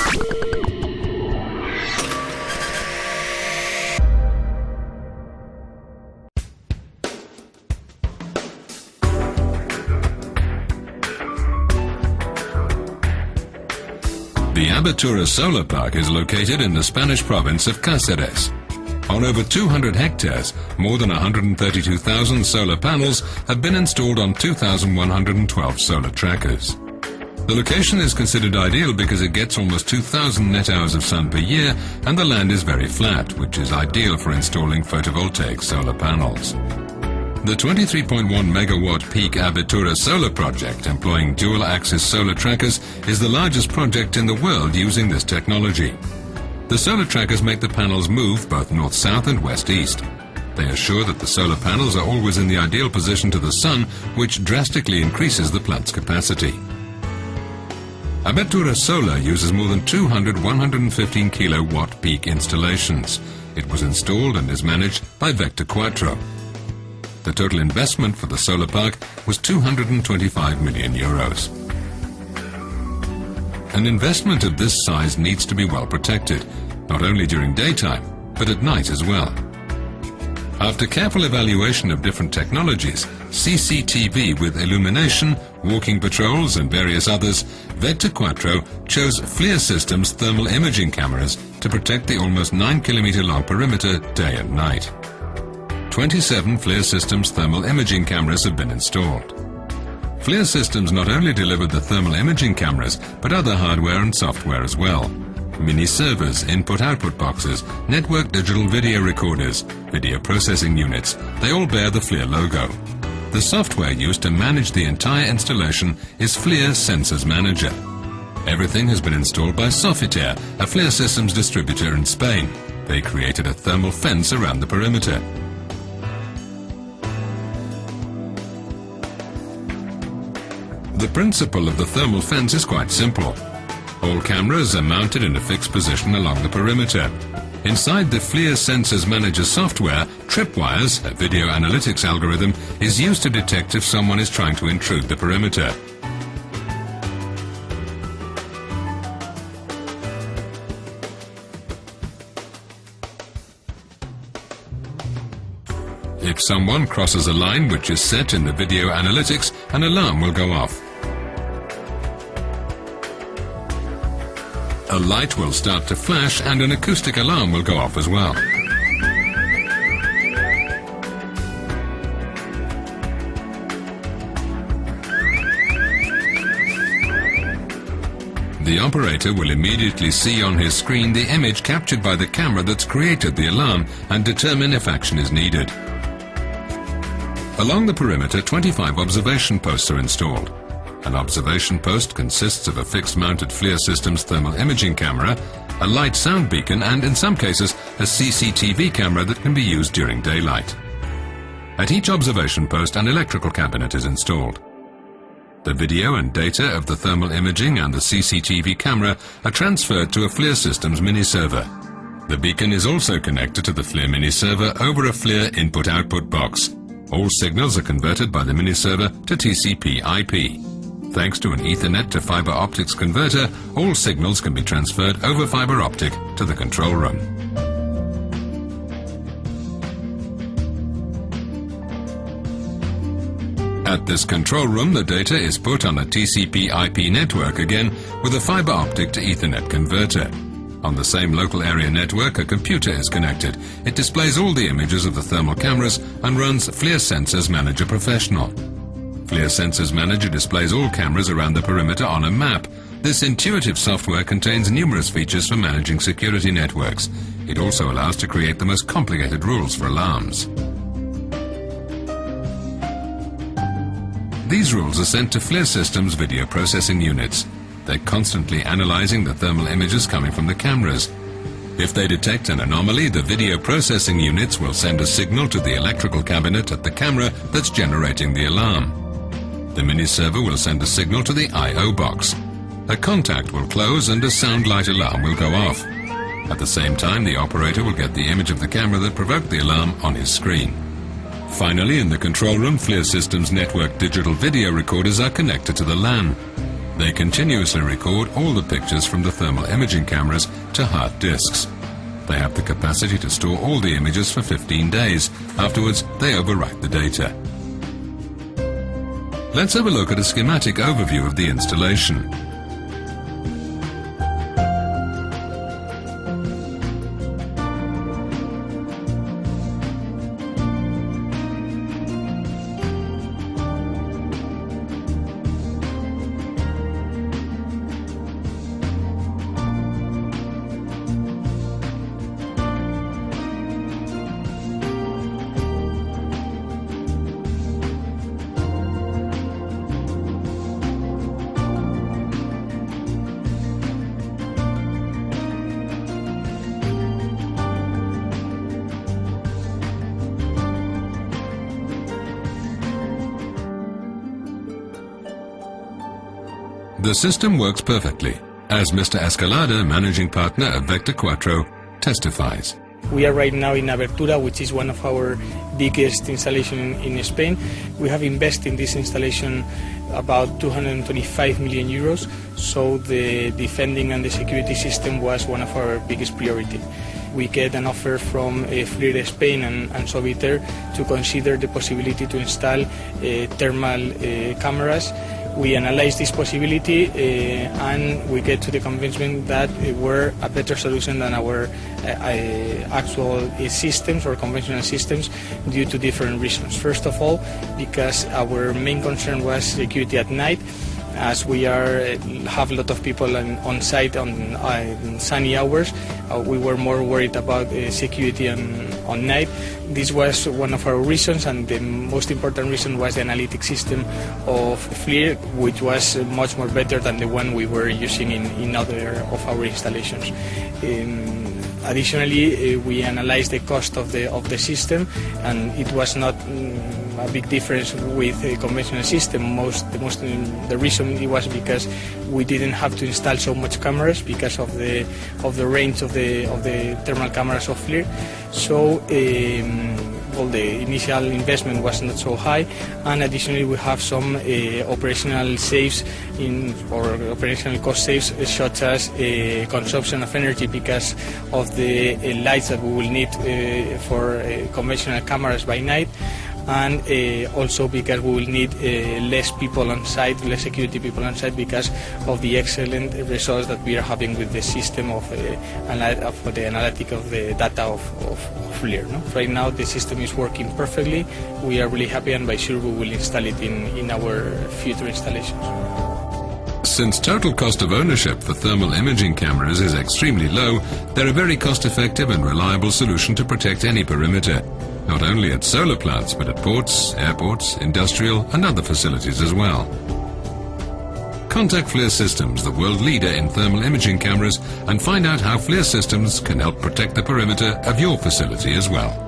The Abertura Solar Park is located in the Spanish province of Cáceres. On over 200 hectares, more than 132,000 solar panels have been installed on 2,112 solar trackers. The location is considered ideal because it gets almost 2,000 net hours of sun per year, and the land is very flat, which is ideal for installing photovoltaic solar panels. The 23.1 megawatt peak Abertura solar project, employing dual-axis solar trackers, is the largest project in the world using this technology. The solar trackers make the panels move both north-south and west-east. They assure that the solar panels are always in the ideal position to the sun, which drastically increases the plant's capacity. Abertura Solar uses more than 200 115 kilowatt peak installations. It was installed and is managed by Vector Quattro. The total investment for the solar park was 225 million euros. An investment of this size needs to be well protected, not only during daytime, but at night as well. After careful evaluation of different technologies, CCTV with illumination, walking patrols and various others, Vector Quattro chose FLIR Systems thermal imaging cameras to protect the almost 9-kilometer long perimeter day and night. 27 FLIR Systems thermal imaging cameras have been installed. FLIR Systems not only delivered the thermal imaging cameras, but other hardware and software as well. Mini servers, input-output boxes, network digital video recorders, video processing units, they all bear the FLIR logo. The software used to manage the entire installation is FLIR Sensors Manager. Everything has been installed by Sofitel, a FLIR Systems distributor in Spain. They created a thermal fence around the perimeter. The principle of the thermal fence is quite simple. All cameras are mounted in a fixed position along the perimeter. Inside the FLIR Sensors Manager software, tripwires, a video analytics algorithm, is used to detect if someone is trying to intrude the perimeter. If someone crosses a line which is set in the video analytics, an alarm will go off. A light will start to flash and an acoustic alarm will go off as well. The operator will immediately see on his screen the image captured by the camera that's created the alarm and determine if action is needed. Along the perimeter, 25 observation posts are installed. An observation post consists of a fixed-mounted FLIR Systems thermal imaging camera, a light sound beacon and, in some cases, a CCTV camera that can be used during daylight. At each observation post, an electrical cabinet is installed. The video and data of the thermal imaging and the CCTV camera are transferred to a FLIR Systems mini-server. The beacon is also connected to the FLIR mini-server over a FLIR input-output box. All signals are converted by the mini-server to TCP/IP. Thanks to an Ethernet to fiber optics converter, all signals can be transferred over fiber optic to the control room. At this control room, the data is put on a TCP/IP network again with a fiber optic to Ethernet converter. On the same local area network, a computer is connected. It displays all the images of the thermal cameras and runs FLIR Sensors Manager Professional. FLIR Sensors Manager displays all cameras around the perimeter on a map. This intuitive software contains numerous features for managing security networks. It also allows to create the most complicated rules for alarms. These rules are sent to FLIR Systems video processing units. They're constantly analyzing the thermal images coming from the cameras. If they detect an anomaly, the video processing units will send a signal to the electrical cabinet at the camera that's generating the alarm. The mini-server will send a signal to the I/O box. A contact will close and a sound light alarm will go off. At the same time, the operator will get the image of the camera that provoked the alarm on his screen. Finally, in the control room, FLIR Systems network digital video recorders are connected to the LAN. They continuously record all the pictures from the thermal imaging cameras to hard disks. They have the capacity to store all the images for 15 days. Afterwards, they overwrite the data. Let's have a look at a schematic overview of the installation. The system works perfectly, as Mr. Escalada, managing partner of Vector Quattro, testifies. We are right now in Abertura, which is one of our biggest installations in Spain. We have invested in this installation about 225 million euros, so the defending and the security system was one of our biggest priorities. We get an offer from FLIR Spain and Soviter to consider the possibility to install thermal cameras. We analyze this possibility and we get to the convincement that we're a better solution than our actual systems or conventional systems due to different reasons. First of all, because our main concern was security at night. As we have a lot of people on site on sunny hours, we were more worried about security on night. This was one of our reasons, and the most important reason was the analytic system of FLIR, which was much more better than the one we were using in other of our installations. Additionally, we analyzed the cost of the system, and it was not a big difference with a conventional system. The reason it was because we didn't have to install so much cameras because of the range of the thermal cameras of FLIR. So well, the initial investment was not so high, and additionally we have some operational saves or operational cost saves, such as consumption of energy because of the lights that we will need for conventional cameras by night, and also because we will need less people on site, less security people on site, because of the excellent results that we are having with the system of the analytic of the data of FLIR. No? Right now the system is working perfectly. We are really happy, and by sure we will install it in our future installations. Since total cost of ownership for thermal imaging cameras is extremely low, they're a very cost-effective and reliable solution to protect any perimeter, not only at solar plants but at ports, airports, industrial and other facilities as well. Contact FLIR Systems, the world leader in thermal imaging cameras, and find out how FLIR Systems can help protect the perimeter of your facility as well.